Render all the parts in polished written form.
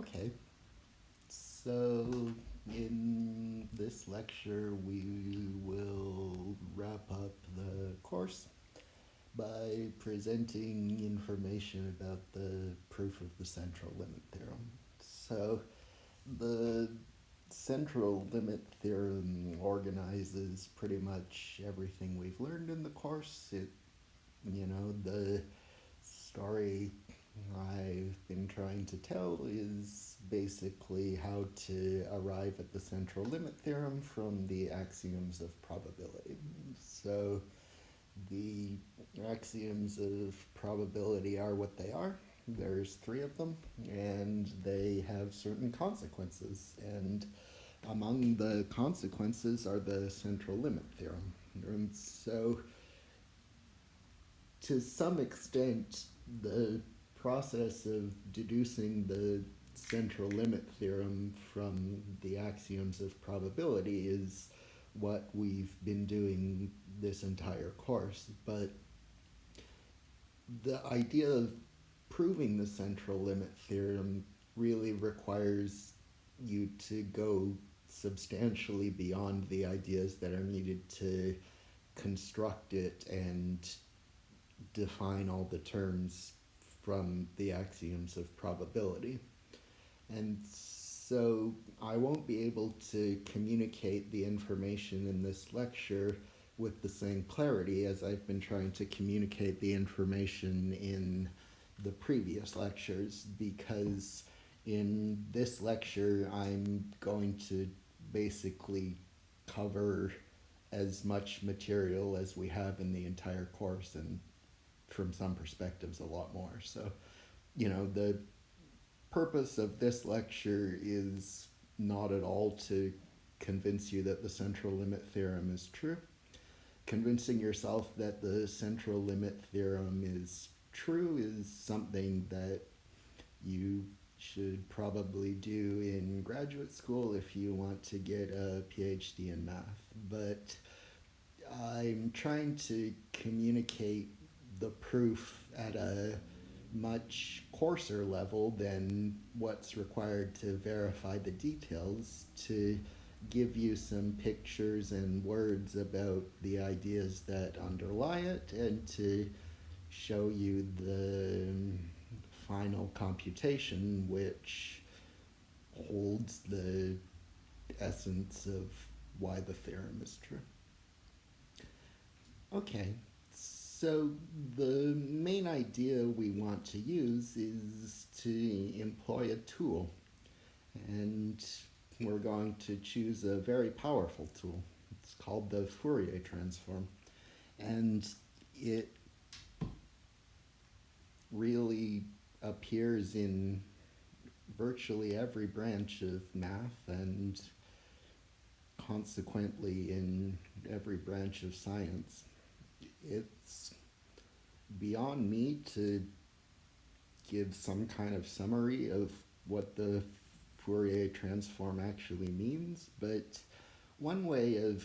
Okay, so in this lecture we will wrap up the course by presenting information about the proof of the central limit theorem. So the central limit theorem organizes pretty much everything we've learned in the course. The story I've been trying to tell is basically how to arrive at the central limit theorem from the axioms of probability. So the axioms of probability are what they are. There's three of them, and they have certain consequences. And among the consequences are the central limit theorem. And so, to some extent, the process of deducing the central limit theorem from the axioms of probability is what we've been doing this entire course. But the idea of proving the central limit theorem really requires you to go substantially beyond the ideas that are needed to construct it and define all the terms from the axioms of probability. And so I won't be able to communicate the information in this lecture with the same clarity as I've been trying to communicate the information in the previous lectures, because in this lecture I'm going to basically cover as much material as we have in the entire course, and from some perspectives a lot more. So, the purpose of this lecture is not at all to convince you that the central limit theorem is true. Convincing yourself that the central limit theorem is true is something that you should probably do in graduate school if you want to get a PhD in math. But I'm trying to communicate the proof at a much coarser level than what's required to verify the details, to give you some pictures and words about the ideas that underlie it, and to show you the final computation which holds the essence of why the theorem is true. Okay, so the main idea we want to use is to employ a tool, and we're going to choose a very powerful tool. It's called the Fourier Transform, and it really appears in virtually every branch of math, and consequently in every branch of science. It's beyond me to give some kind of summary of what the Fourier transform actually means, but one way of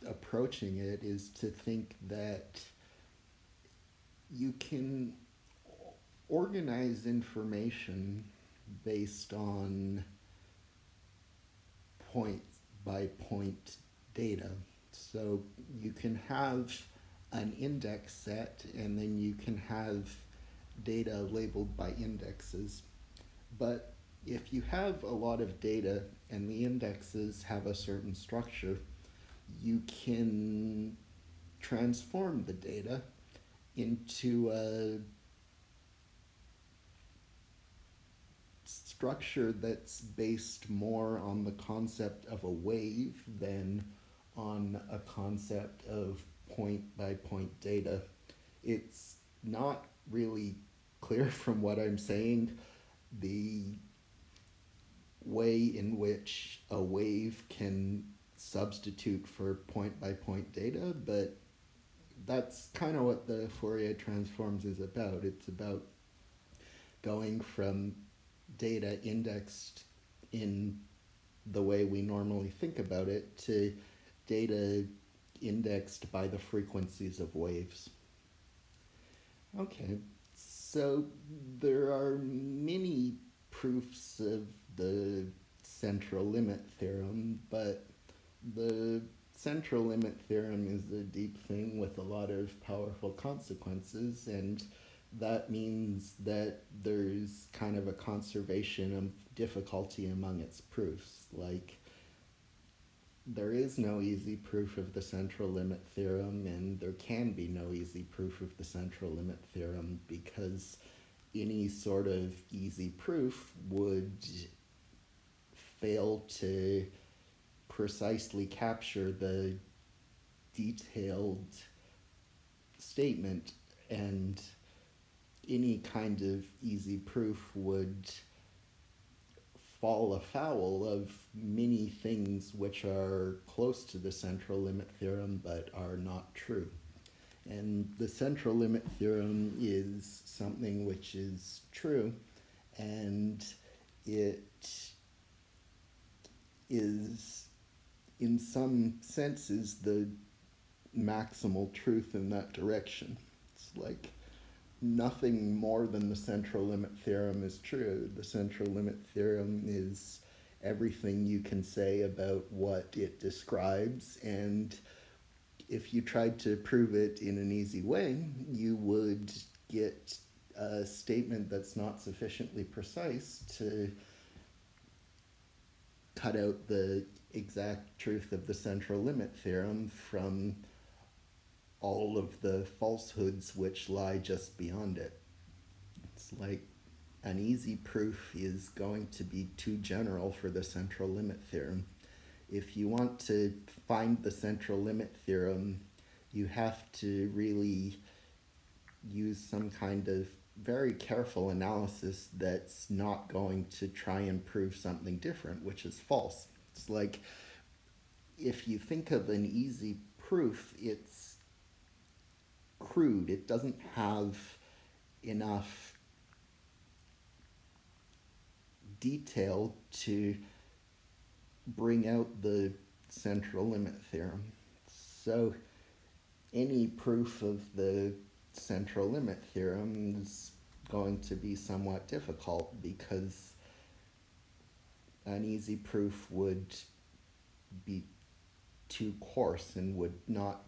approaching it is to think that you can organize information based on point by point data. So you can have an index set, and then you can have data labeled by indexes. But if you have a lot of data and the indexes have a certain structure, you can transform the data into a structure that's based more on the concept of a wave than on a concept of point by point data. It's not really clear from what I'm saying the way in which a wave can substitute for point by point data, but that's kind of what the Fourier transforms is about. It's about going from data indexed in the way we normally think about it to data indexed by the frequencies of waves. Okay, so there are many proofs of the central limit theorem, but the central limit theorem is a deep thing with a lot of powerful consequences, and that means that there's kind of a conservation of difficulty among its proofs. Like, there is no easy proof of the central limit theorem, and there can be no easy proof of the central limit theorem, because any sort of easy proof would fail to precisely capture the detailed statement, and any kind of easy proof would fall afoul of many things which are close to the central limit theorem but are not true. And the central limit theorem is something which is true, and it is, in some senses, the maximal truth in that direction. It's like nothing more than the central limit theorem is true. The central limit theorem is everything you can say about what it describes, and if you tried to prove it in an easy way, you would get a statement that's not sufficiently precise to cut out the exact truth of the central limit theorem from all of the falsehoods which lie just beyond it. It's like an easy proof is going to be too general for the central limit theorem. If you want to find the central limit theorem, you have to really use some kind of very careful analysis that's not going to try and prove something different, which is false. It's like, if you think of an easy proof, it's crude. It doesn't have enough detail to bring out the central limit theorem. So any proof of the central limit theorem is going to be somewhat difficult, because an easy proof would be too coarse and would not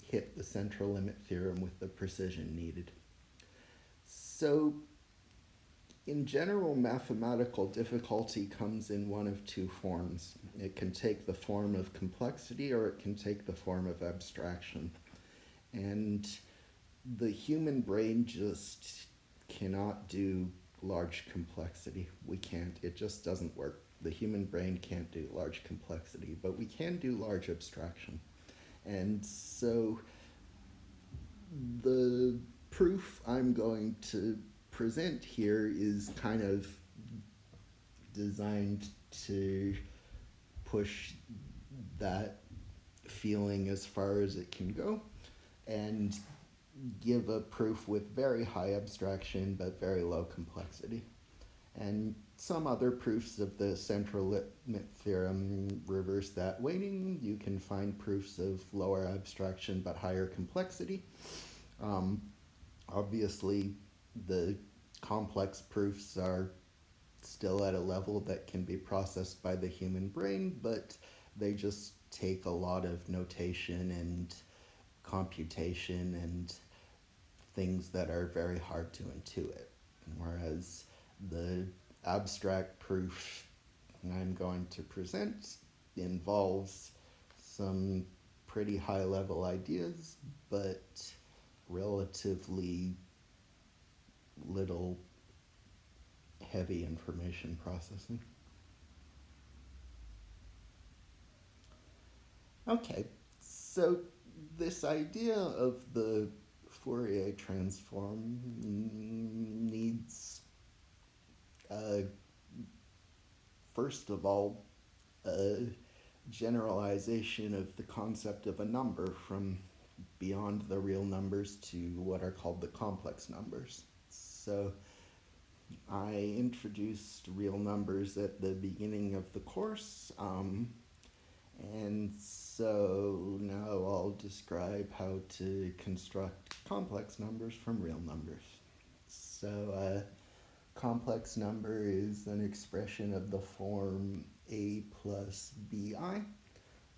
hit the central limit theorem with the precision needed. So in general, mathematical difficulty comes in one of two forms. It can take the form of complexity, or it can take the form of abstraction. And the human brain just cannot do large complexity. We can't. It just doesn't work. The human brain can't do large complexity, but we can do large abstraction. And so the proof I'm going to present here is kind of designed to push that feeling as far as it can go, and give a proof with very high abstraction but very low complexity. And some other proofs of the central limit theorem reverse that weighting. You can find proofs of lower abstraction but higher complexity. Obviously, the complex proofs are still at a level that can be processed by the human brain, but they just take a lot of notation and computation and things that are very hard to intuit. Whereas the abstract proof I'm going to present involves some pretty high level ideas, but relatively little heavy information processing. Okay, so this idea of the Fourier transform needs, first of all, a generalization of the concept of a number from beyond the real numbers to what are called the complex numbers. So I introduced real numbers at the beginning of the course, and so now I'll describe how to construct complex numbers from real numbers. So complex number is an expression of the form a plus bi,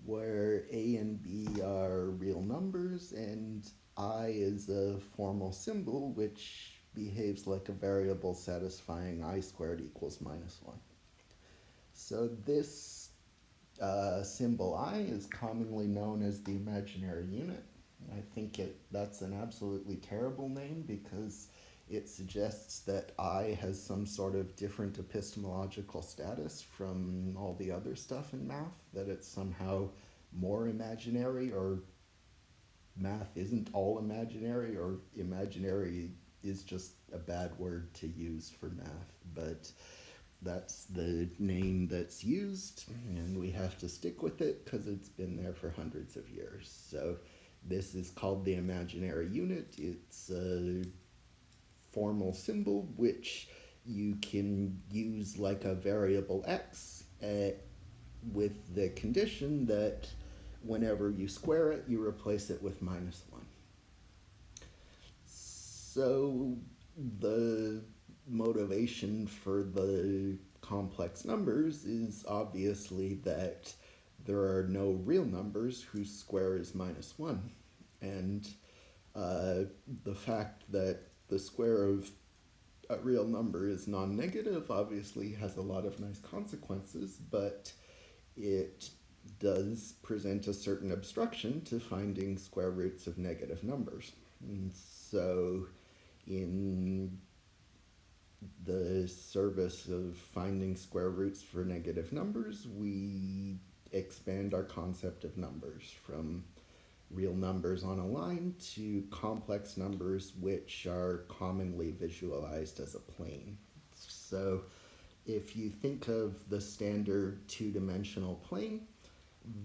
where a and b are real numbers and I is a formal symbol which behaves like a variable satisfying I squared equals minus 1. So this symbol I is commonly known as the imaginary unit. I think that's an absolutely terrible name because it suggests that I has some sort of different epistemological status from all the other stuff in math, that it's somehow more imaginary, or math isn't all imaginary, or imaginary is just a bad word to use for math. But that's the name that's used, and we have to stick with it because it's been there for hundreds of years. So this is called the imaginary unit. It's a formal symbol which you can use like a variable x with the condition that whenever you square it, you replace it with minus 1. So the motivation for the complex numbers is obviously that there are no real numbers whose square is minus 1. And the fact that the square of a real number is non-negative obviously has a lot of nice consequences, but it does present a certain obstruction to finding square roots of negative numbers. And so in the service of finding square roots for negative numbers, we expand our concept of numbers from real numbers on a line to complex numbers which are commonly visualized as a plane. So if you think of the standard two-dimensional plane,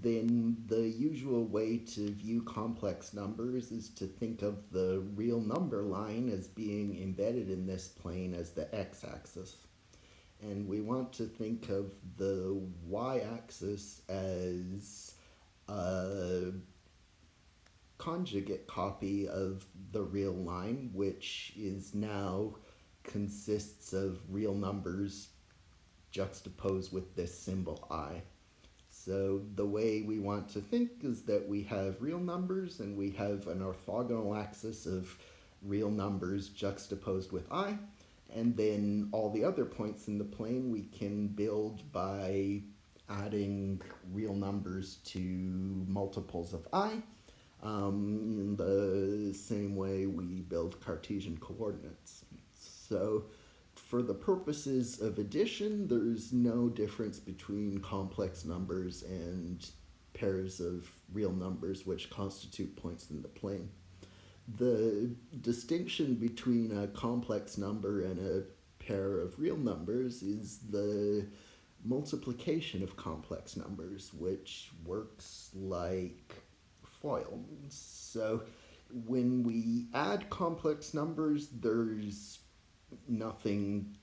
then the usual way to view complex numbers is to think of the real number line as being embedded in this plane as the x-axis. And we want to think of the y-axis as a conjugate copy of the real line, which is now consists of real numbers juxtaposed with this symbol I. So the way we want to think is that we have real numbers and we have an orthogonal axis of real numbers juxtaposed with I, and then all the other points in the plane we can build by adding real numbers to multiples of I, in the same way we build Cartesian coordinates. So for the purposes of addition, there's no difference between complex numbers and pairs of real numbers which constitute points in the plane. The distinction between a complex number and a pair of real numbers is the multiplication of complex numbers, which works like FOIL. So when we add complex numbers, there's nothing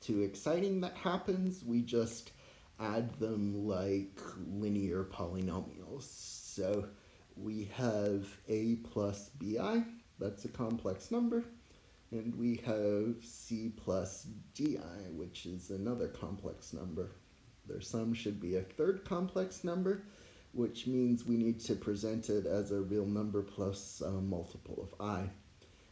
too exciting that happens. We just add them like linear polynomials. So we have a plus bi, that's a complex number, and we have c plus di, which is another complex number. Their sum should be a third complex number, which means we need to present it as a real number plus a multiple of I.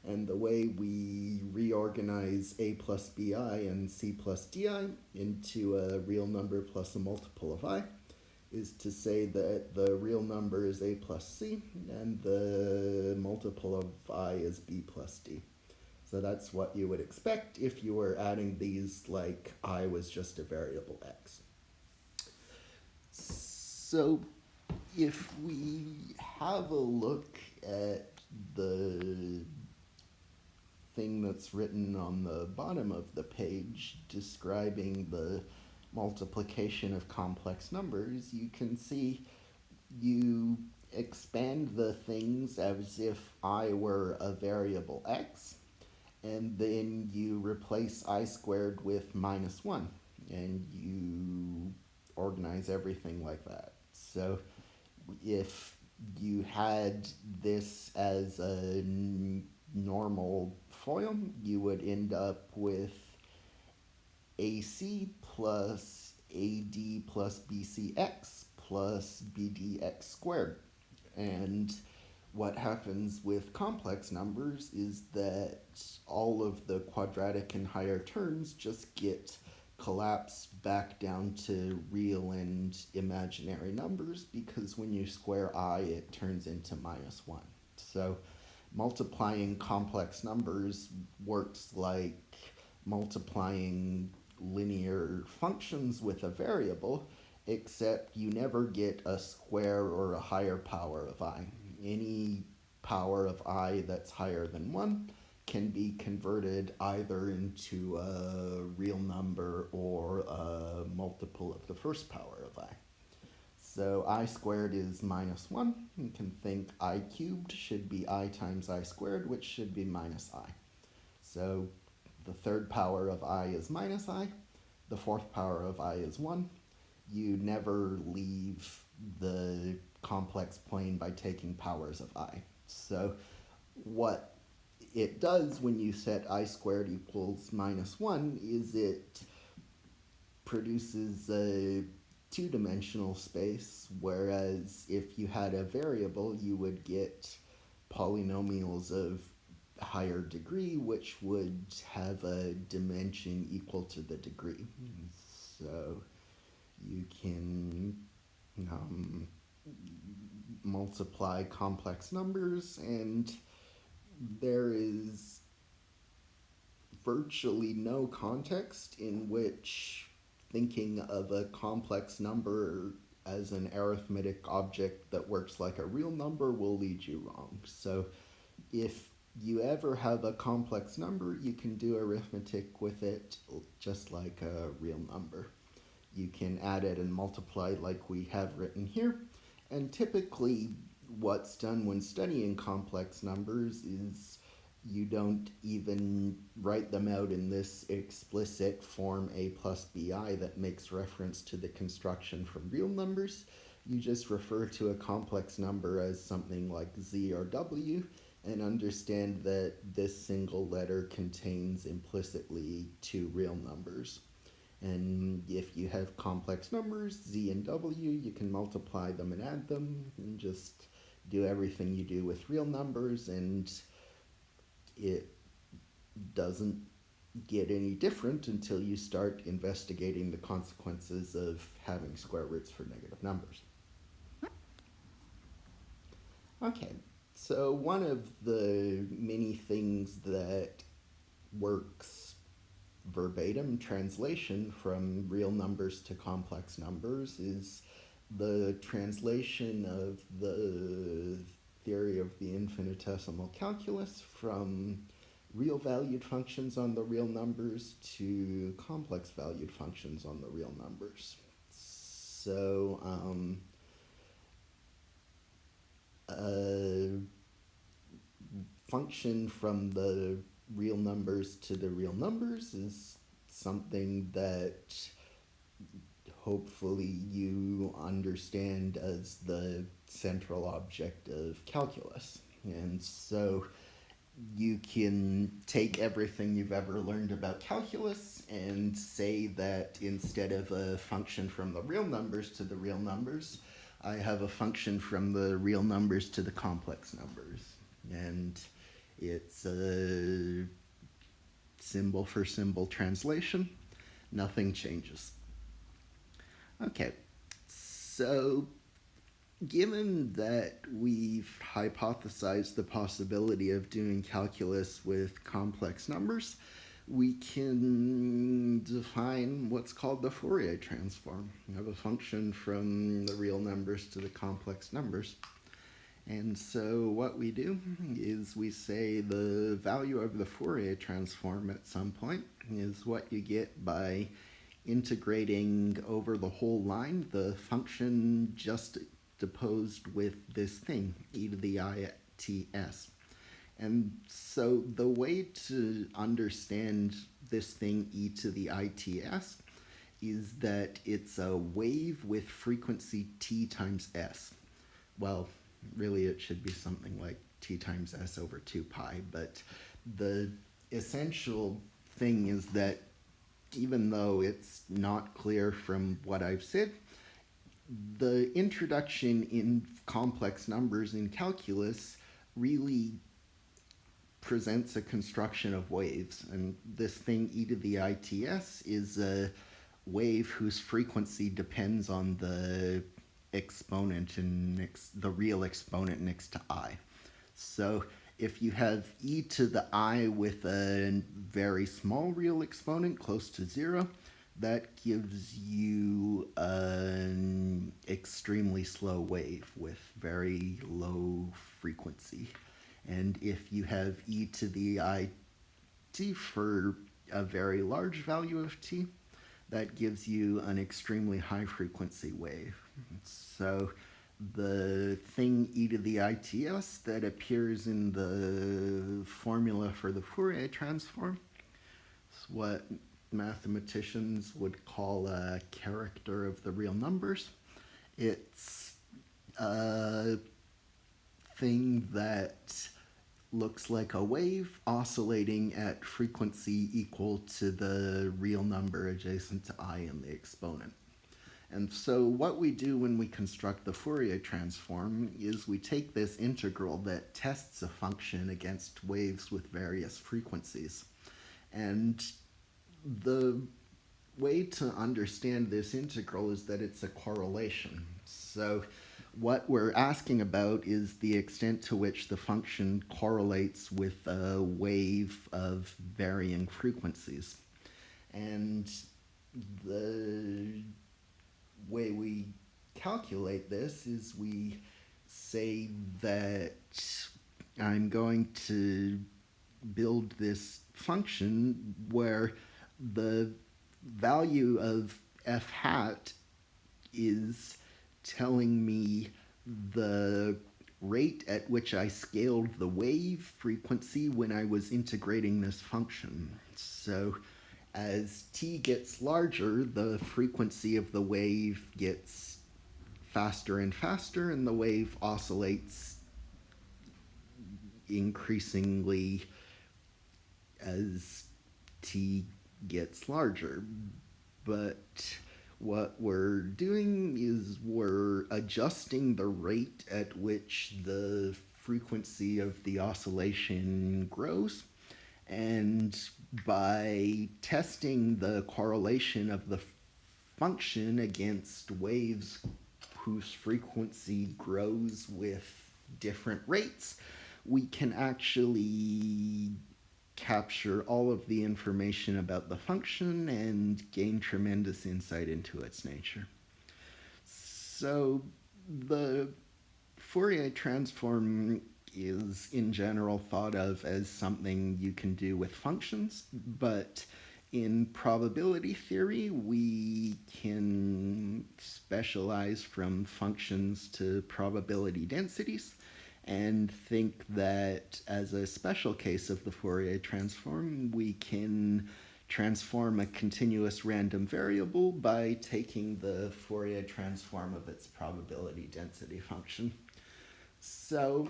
And the way we reorganize a plus bi and c plus di into a real number plus a multiple of I is to say that the real number is a plus c and the multiple of I is b plus d. So that's what you would expect if you were adding these like I was just a variable x. So if we have a look at the thing that's written on the bottom of the page describing the multiplication of complex numbers, you can see you expand the things as if I were a variable x, and then you replace I squared with minus 1, and you organize everything like that. So if you had this as a normal FOIL, you would end up with AC plus AD plus BCX plus BDX squared. And what happens with complex numbers is that all of the quadratic and higher terms just get collapsed back down to real and imaginary numbers, because when you square I, it turns into -1. So multiplying complex numbers works like multiplying linear functions with a variable, except you never get a square or a higher power of I. Any power of I that's higher than 1 can be converted either into a real number or a multiple of the first power of I. So I squared is -1. You can think I cubed should be I times I squared, which should be minus I. So the third power of I is minus I. The fourth power of I is 1. You never leave the complex plane by taking powers of I. So what it does when you set I squared equals -1 is it produces a two-dimensional space, whereas if you had a variable, you would get polynomials of higher degree, which would have a dimension equal to the degree. So you can multiply complex numbers, and there is virtually no context in which thinking of a complex number as an arithmetic object that works like a real number will lead you wrong. So if you ever have a complex number, you can do arithmetic with it just like a real number. You can add it and multiply like we have written here. And typically what's done when studying complex numbers is you don't even write them out in this explicit form a plus bi that makes reference to the construction from real numbers. You just refer to a complex number as something like z or w, and understand that this single letter contains implicitly two real numbers. And if you have complex numbers, z and w, you can multiply them and add them, and just do everything you do with real numbers, and it doesn't get any different until you start investigating the consequences of having square roots for negative numbers. Okay, so one of the many things that works verbatim translation from real numbers to complex numbers is the translation of the theory of the infinitesimal calculus from real valued functions on the real numbers to complex valued functions on the real numbers. So a function from the real numbers to the real numbers is something that hopefully you understand as the central object of calculus. And so you can take everything you've ever learned about calculus and say that instead of a function from the real numbers to the real numbers, I have a function from the real numbers to the complex numbers. And it's a symbol for symbol translation. Nothing changes. Okay, so given that we've hypothesized the possibility of doing calculus with complex numbers, we can define what's called the Fourier Transform. We have a function from the real numbers to the complex numbers. And so what we do is we say the value of the Fourier Transform at some point is what you get by integrating over the whole line the function just deposed with this thing, e to the I ts. And so the way to understand this thing, e to the its, is that it's a wave with frequency t times s. Well, really it should be something like t times s over 2 pi, but the essential thing is that even though it's not clear from what I've said, the introduction in complex numbers in calculus really presents a construction of waves. And this thing, e to the its, is a wave whose frequency depends on the exponent and the real exponent next to I. So if you have e to the I with a very small real exponent close to 0, that gives you an extremely slow wave with very low frequency. And if you have e to the it for a very large value of t, that gives you an extremely high frequency wave. So the thing e to the its that appears in the formula for the Fourier transform is what mathematicians would call a character of the real numbers. It's a thing that looks like a wave oscillating at frequency equal to the real number adjacent to I in the exponent. And so what we do when we construct the Fourier transform is we take this integral that tests a function against waves with various frequencies. And the way to understand this integral is that it's a correlation. So what we're asking about is the extent to which the function correlates with a wave of varying frequencies. And the way we calculate this is we say that I'm going to build this function where the value of f hat is telling me the rate at which I scaled the wave frequency when I was integrating this function. So as t gets larger, the frequency of the wave gets faster and faster, and the wave oscillates increasingly as t gets larger. But what we're doing is we're adjusting the rate at which the frequency of the oscillation grows. And by testing the correlation of the function against waves whose frequency grows with different rates, we can actually capture all of the information about the function and gain tremendous insight into its nature. So the Fourier transform is in general thought of as something you can do with functions, but in probability theory, we can specialize from functions to probability densities and think that as a special case of the Fourier transform, we can transform a continuous random variable by taking the Fourier transform of its probability density function. So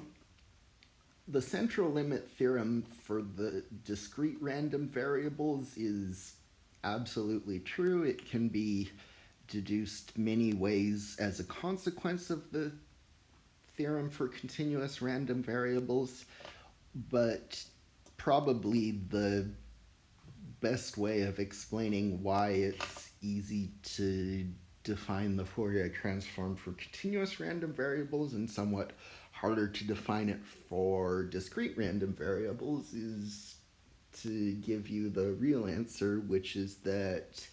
the central limit theorem for the discrete random variables is absolutely true. It can be deduced many ways as a consequence of the theorem for continuous random variables, but probably the best way of explaining why it's easy to define the Fourier transform for continuous random variables and somewhat harder to define it for discrete random variables is to give you the real answer, which is that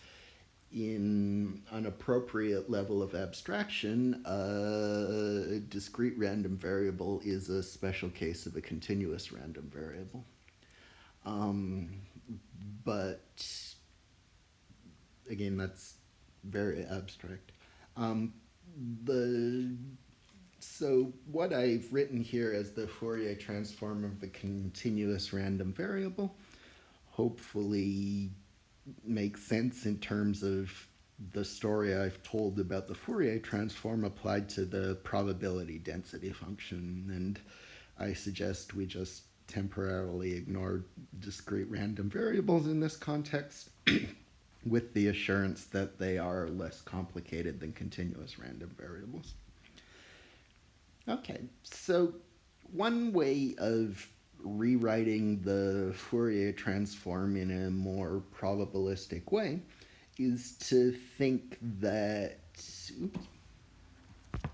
in an appropriate level of abstraction, a discrete random variable is a special case of a continuous random variable. But again, that's very abstract. So what I've written here as the Fourier transform of the continuous random variable hopefully makes sense in terms of the story I've told about the Fourier transform applied to the probability density function. And I suggest we just temporarily ignore discrete random variables in this context with the assurance that they are less complicated than continuous random variables. Okay, so one way of rewriting the Fourier transform in a more probabilistic way is to think that, oops, that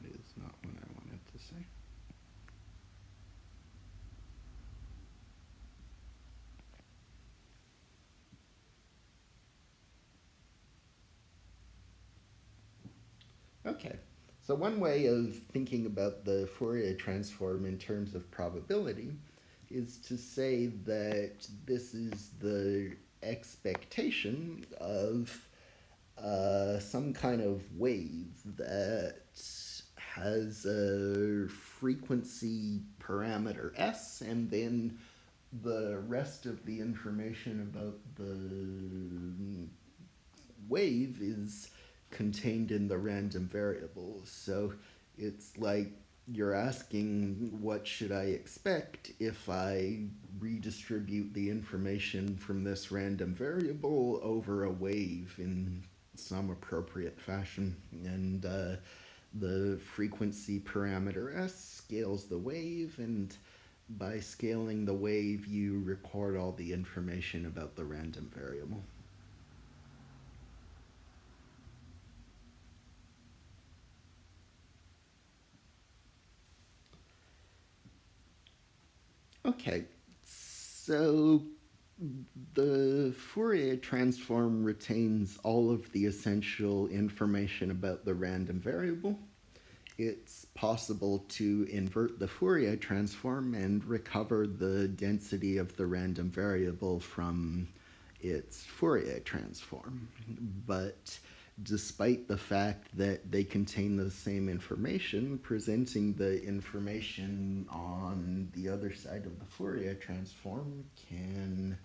is not what I wanted to say. Okay, so one way of thinking about the Fourier transform in terms of probability is to say that this is the expectation of some kind of wave that has a frequency parameter s, and then the rest of the information about the wave is contained in the random variable. So it's like you're asking, what should I expect if I redistribute the information from this random variable over a wave in some appropriate fashion? And the frequency parameter s scales the wave, and by scaling the wave, you record all the information about the random variable. Okay, so the Fourier transform retains all of the essential information about the random variable. It's possible to invert the Fourier transform and recover the density of the random variable from its Fourier transform. But despite the fact that they contain the same information, presenting the information on the other side of the Fourier transform can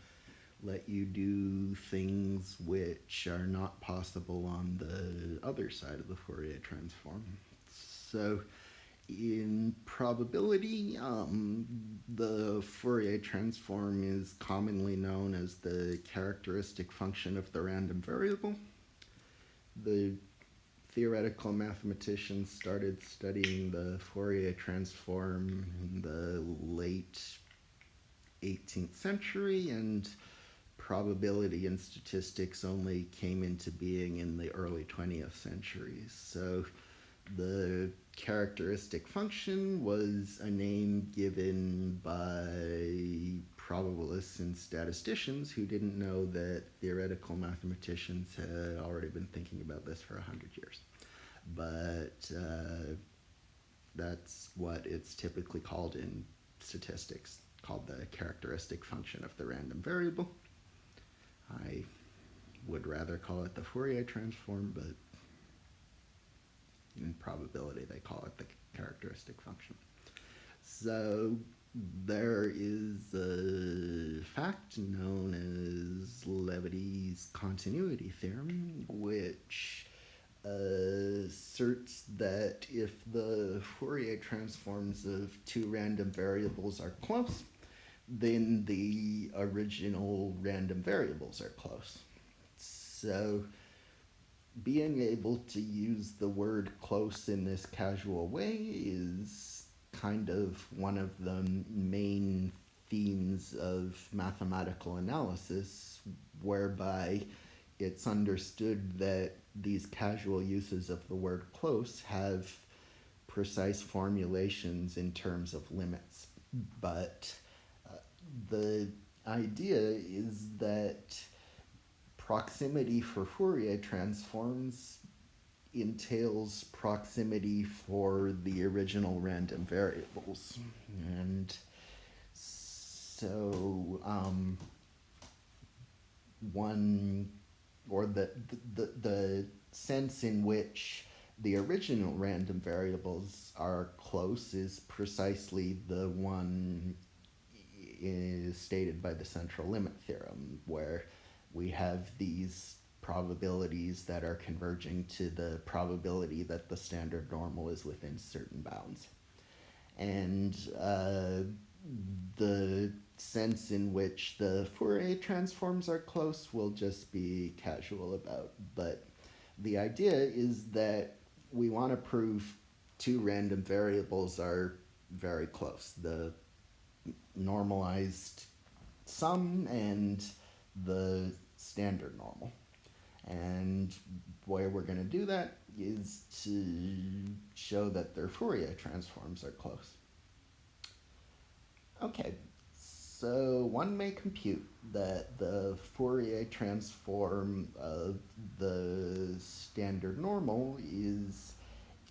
let you do things which are not possible on the other side of the Fourier transform. So in probability, the Fourier transform is commonly known as the characteristic function of the random variable. The theoretical mathematicians started studying the Fourier transform in the late 18th century, and probability and statistics only came into being in the early 20th century. So the characteristic function was a name given by probabilists and statisticians who didn't know that theoretical mathematicians had already been thinking about this for 100 years. But that's what it's typically called in statistics, called the characteristic function of the random variable. I would rather call it the Fourier transform, but in probability they call it the characteristic function. So there is a fact known as Levity's continuity theorem, which asserts that if the Fourier transforms of two random variables are close, then the original random variables are close. So being able to use the word close in this casual way is kind of one of the main themes of mathematical analysis, whereby it's understood that these casual uses of the word close have precise formulations in terms of limits. But the idea is that proximity for Fourier transforms entails proximity for the original random variables. And so one, or the sense in which the original random variables are close is precisely the one is stated by the central limit theorem, where we have these probabilities that are converging to the probability that the standard normal is within certain bounds. And the sense in which the Fourier transforms are close we'll just be casual about. But the idea is that we want to prove two random variables are very close. The normalized sum and the standard normal. And where we're going to do that is to show that their Fourier transforms are close. Okay, so one may compute that the Fourier transform of the standard normal is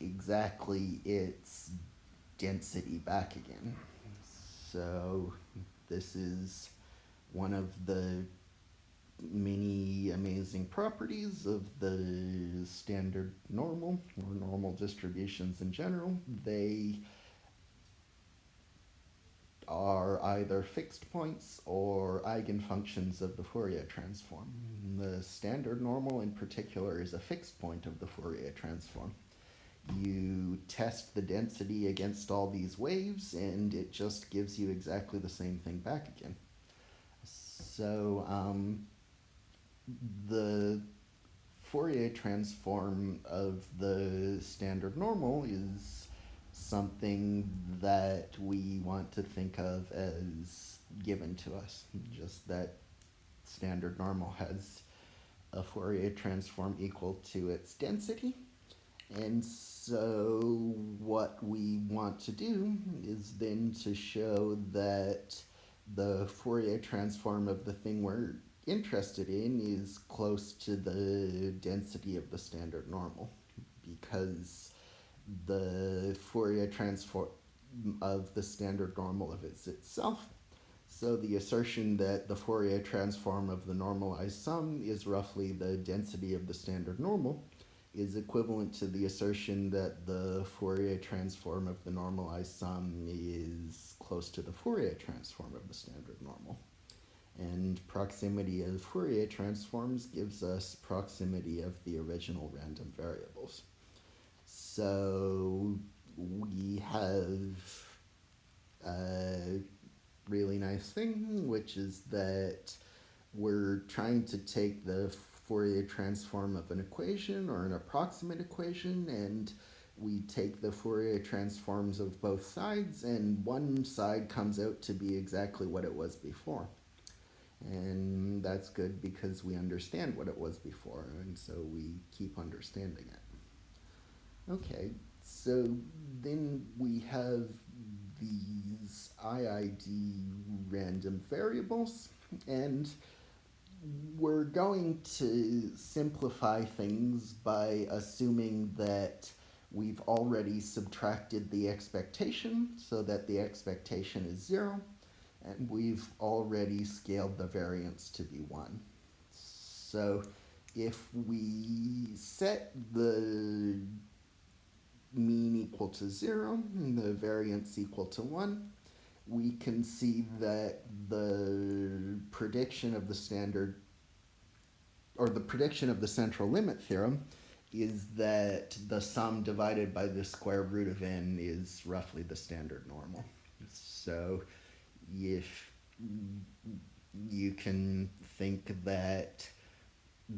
exactly its density back again. So this is one of the many amazing properties of the standard normal, or normal distributions in general. They are either fixed points or eigenfunctions of the Fourier transform. The standard normal in particular is a fixed point of the Fourier transform. You test the density against all these waves and it just gives you exactly the same thing back again. So the Fourier transform of the standard normal is something that we want to think of as given to us. Just that standard normal has a Fourier transform equal to its density. And so what we want to do is then to show that the Fourier transform of the thing we're interested in is close to the density of the standard normal, because the Fourier transform of the standard normal of itself. So the assertion that the Fourier transform of the normalized sum is roughly the density of the standard normal is equivalent to the assertion that the Fourier transform of the normalized sum is close to the Fourier transform of the standard normal. And proximity of Fourier transforms gives us proximity of the original random variables. So we have a really nice thing, which is that we're trying to take the Fourier transform of an equation or an approximate equation, and we take the Fourier transforms of both sides, and one side comes out to be exactly what it was before. And that's good because we understand what it was before, and so we keep understanding it. Okay, so then we have these IID random variables, and we're going to simplify things by assuming that we've already subtracted the expectation so that the expectation is 0, and we've already scaled the variance to be 1. So if we set the mean equal to 0 and the variance equal to 1, we can see that the prediction of the standard, or the prediction of the central limit theorem, is that the sum divided by the square root of n is roughly the standard normal. So if you can think that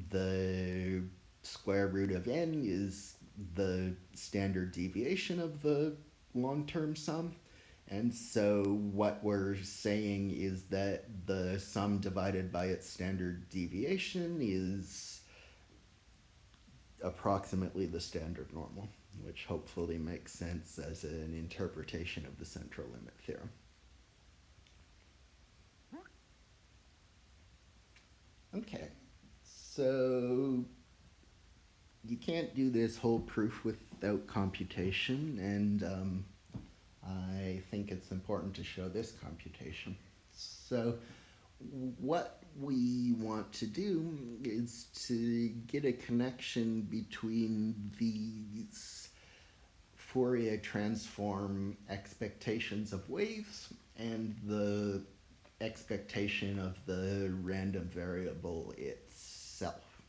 the square root of n is the standard deviation of the long-term sum, and so what we're saying is that the sum divided by its standard deviation is approximately the standard normal, which hopefully makes sense as an interpretation of the central limit theorem. Okay, so you can't do this whole proof without computation, and I think it's important to show this computation. So what we want to do is to get a connection between these Fourier transform expectations of waves and the expectation of the random variable itself.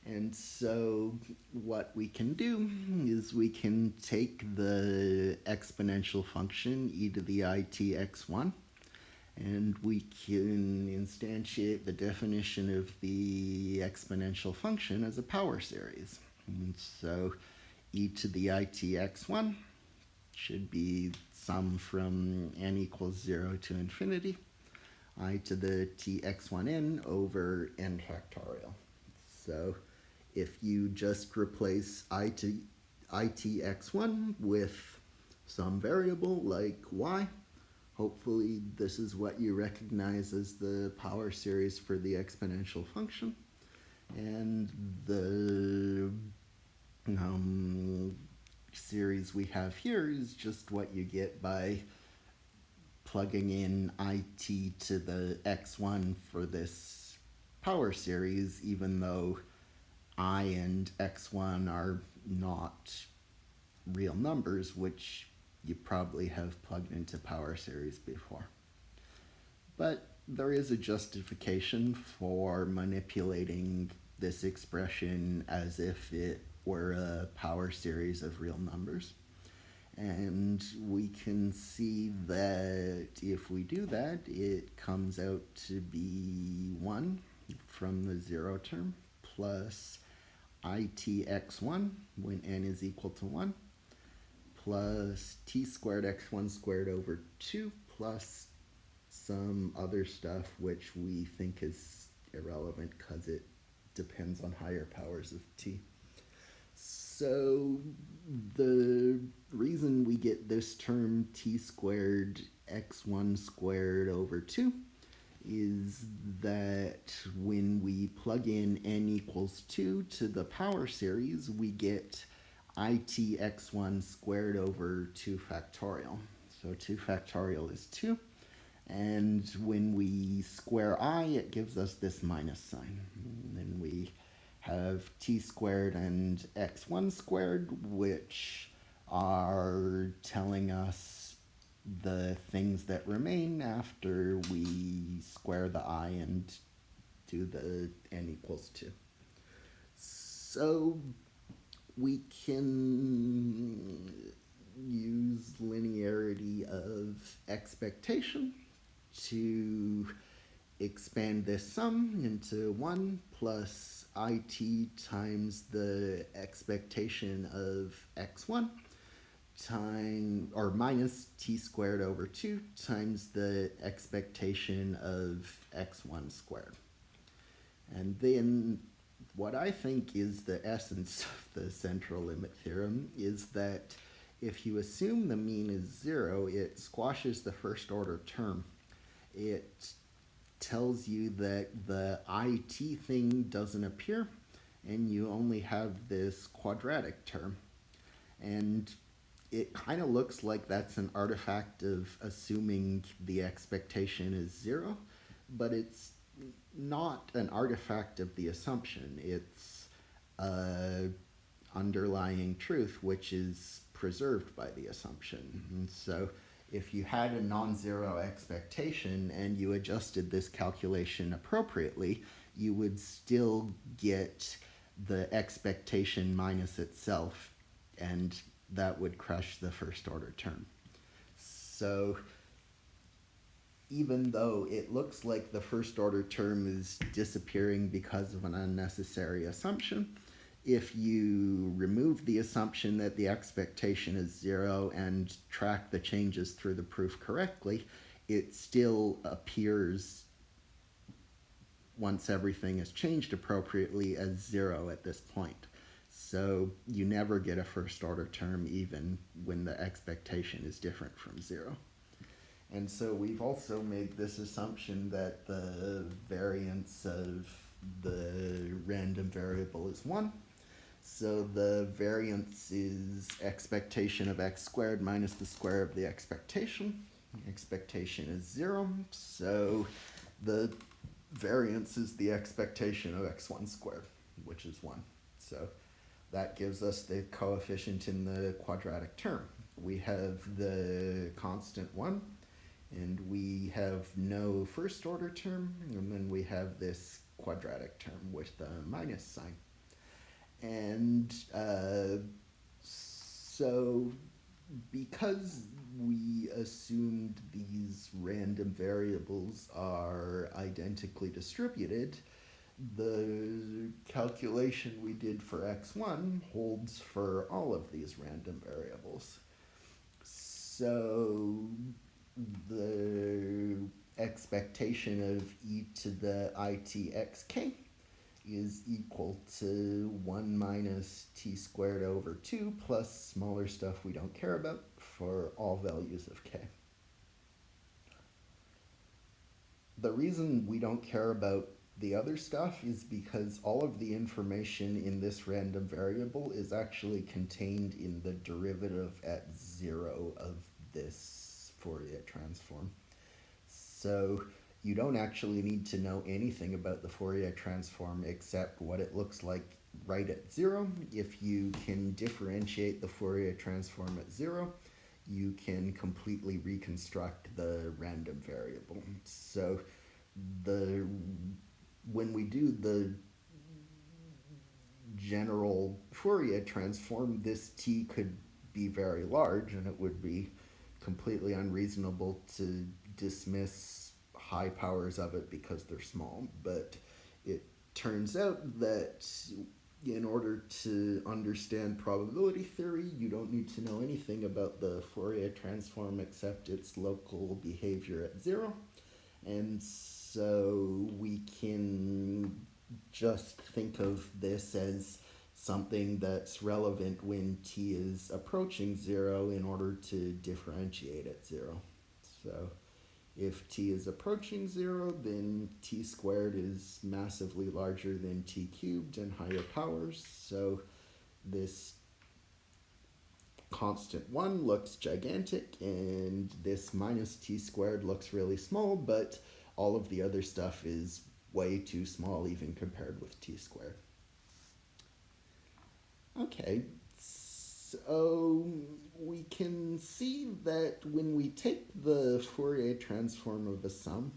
And so what we can do is we can take the exponential function e to the it x1, and we can instantiate the definition of the exponential function as a power series. And so e to the it x1 should be sum from n equals 0 to infinity, I to the tx1n over n factorial. So if you just replace I to itx1 with some variable like y, hopefully this is what you recognize as the power series for the exponential function. And the series we have here is just what you get by plugging in it to the x1 for this power series, even though I and x1 are not real numbers, which you probably have plugged into power series before. But there is a justification for manipulating this expression as if it were a power series of real numbers. And we can see that if we do that, it comes out to be 1 from the 0 term plus itx1 when n is equal to 1 plus t squared x1 squared over 2 plus some other stuff which we think is irrelevant because it depends on higher powers of t. So the reason we get this term t squared x1 squared over 2 is that when we plug in n equals 2 to the power series, we get itx1 squared over 2 factorial. So 2 factorial is 2. And when we square I, it gives us this minus sign. And then we have t squared and x1 squared, which are telling us the things that remain after we square the I and do the n equals 2. So we can use linearity of expectation to expand this sum into 1 plus it times the expectation of x1 minus t squared over 2 times the expectation of x1 squared. And then what I think is the essence of the central limit theorem is that if you assume the mean is 0, it squashes the first order term. It tells you that the it thing doesn't appear, and you only have this quadratic term. And it kind of looks like that's an artifact of assuming the expectation is 0, but it's not an artifact of the assumption. It's an underlying truth which is preserved by the assumption. And so if you had a non-zero expectation and you adjusted this calculation appropriately, you would still get the expectation minus itself, and that would crush the first order term. So even though it looks like the first order term is disappearing because of an unnecessary assumption, if you remove the assumption that the expectation is 0 and track the changes through the proof correctly, it still appears, once everything is changed appropriately, as 0 at this point. So you never get a first order term even when the expectation is different from 0. And so we've also made this assumption that the variance of the random variable is 1. So the variance is expectation of x squared minus the square of the expectation. Expectation is 0, so the variance is the expectation of x1 squared, which is 1. So that gives us the coefficient in the quadratic term. We have the constant 1, and we have no first order term, and then we have this quadratic term with the minus sign. And so because we assumed these random variables are identically distributed, the calculation we did for x1 holds for all of these random variables. So the expectation of e to the itxk is equal to 1 minus t squared over 2 plus smaller stuff we don't care about for all values of k. The reason we don't care about the other stuff is because all of the information in this random variable is actually contained in the derivative at 0 of this Fourier transform. So you don't actually need to know anything about the Fourier transform except what it looks like right at 0. If you can differentiate the Fourier transform at 0, you can completely reconstruct the random variable. So when we do the general Fourier transform, this t could be very large, and it would be completely unreasonable to dismiss high powers of it because they're small. But it turns out that in order to understand probability theory, you don't need to know anything about the Fourier transform except its local behavior at 0. And so we can just think of this as something that's relevant when t is approaching 0 in order to differentiate at 0. So if t is approaching 0, then t squared is massively larger than t cubed and higher powers. So this constant 1 looks gigantic, and this minus t squared looks really small, but all of the other stuff is way too small even compared with t squared. Okay, so we can see that when we take the Fourier transform of a sum,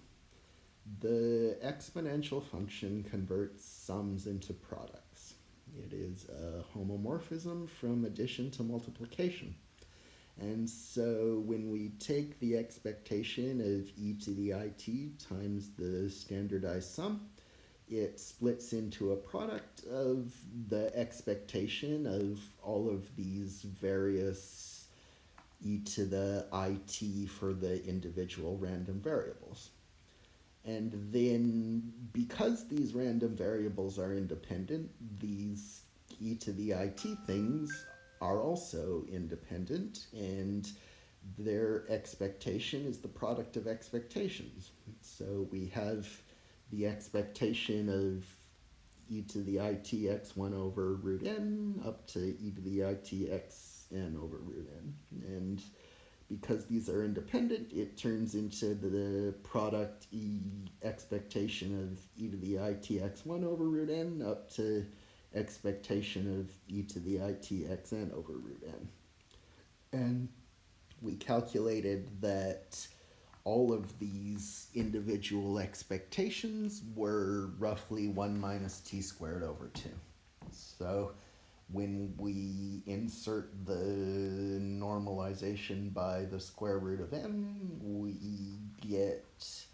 the exponential function converts sums into products. It is a homomorphism from addition to multiplication. And so when we take the expectation of e to the it times the standardized sum, it splits into a product of the expectation of all of these various e to the it for the individual random variables. And then because these random variables are independent, these e to the it things are also independent, and their expectation is the product of expectations. So we have the expectation of e to the it x1 over root n up to e to the it xn over root n. And because these are independent, it turns into the product expectation of e to the it x1 over root n up to expectation of e to the it xn over root n. And we calculated that all of these individual expectations were roughly 1 minus t squared over 2. So when we insert the normalization by the square root of n, we get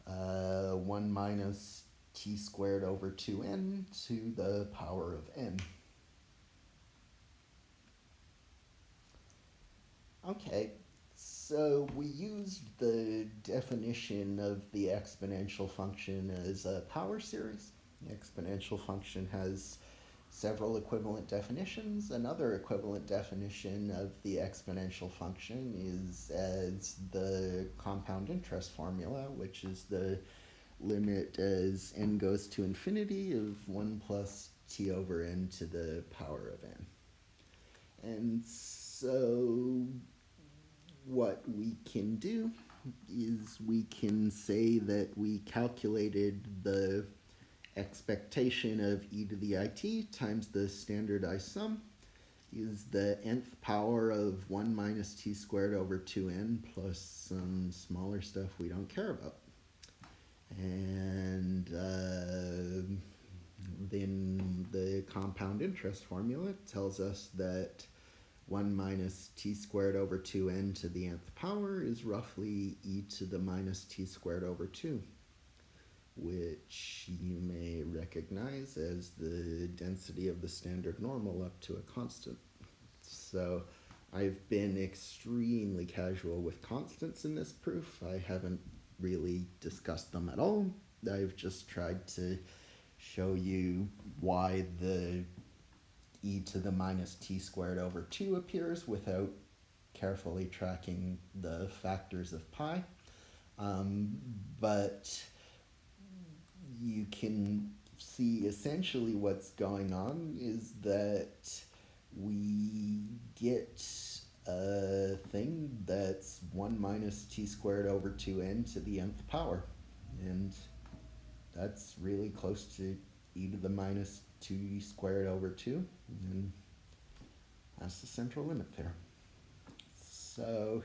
1 minus t squared over 2n to the power of n. Okay, so we used the definition of the exponential function as a power series. The exponential function has several equivalent definitions. Another equivalent definition of the exponential function is as the compound interest formula, which is the limit as n goes to infinity of 1 plus t over n to the power of n. And so what we can do is we can say that we calculated the expectation of e to the it times the standardized sum is the nth power of 1 minus t squared over 2n plus some smaller stuff we don't care about. And then the compound interest formula tells us that 1 minus t squared over 2n to the nth power is roughly e to the minus t squared over 2, which you may recognize as the density of the standard normal up to a constant. So I've been extremely casual with constants in this proof. I haven't really discussed them at all. I've just tried to show you why the e to the minus t squared over 2 appears without carefully tracking the factors of pi. But you can see essentially what's going on is that we get a thing that's 1 minus t squared over 2n to the nth power. And that's really close to e to the minus 2 squared over 2. And that's the central limit theorem. So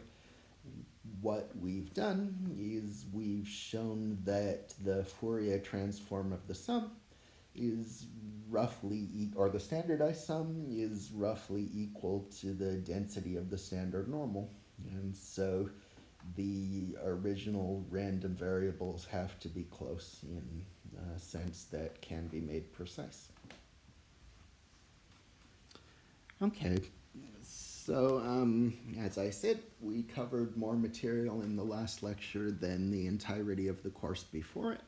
what we've done is we've shown that the Fourier transform of the sum is roughly, or the standardized sum is roughly equal to the density of the standard normal. And so the original random variables have to be close in a sense that can be made precise. Okay, so as I said, we covered more material in the last lecture than the entirety of the course before it.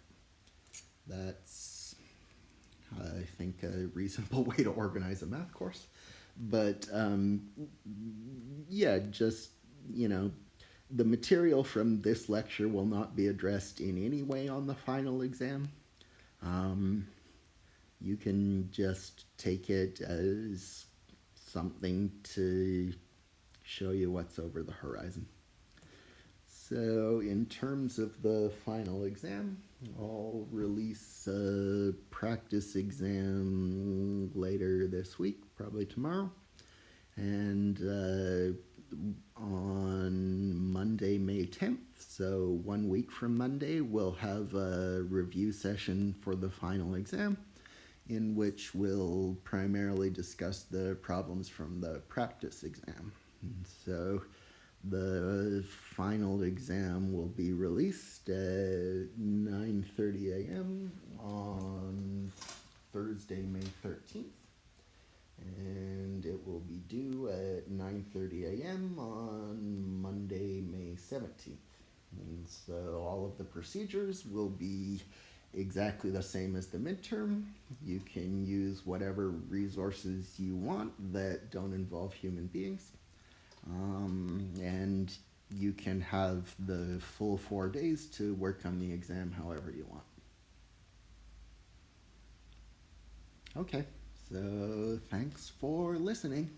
That's, I think, a reasonable way to organize a math course. But yeah, just, the material from this lecture will not be addressed in any way on the final exam. You can just take it as something to show you what's over the horizon. So in terms of the final exam, I'll release a practice exam later this week, probably tomorrow. And on Monday, May 10th, so 1 week from Monday, we'll have a review session for the final exam, in which we'll primarily discuss the problems from the practice exam. And so the final exam will be released at 9:30 a.m. on Thursday, May 13th. And it will be due at 9:30 a.m. on Monday, May 17th. And so all of the procedures will be exactly the same as the midterm. You can use whatever resources you want that don't involve human beings. And you can have the full 4 days to work on the exam however you want. Okay, so thanks for listening.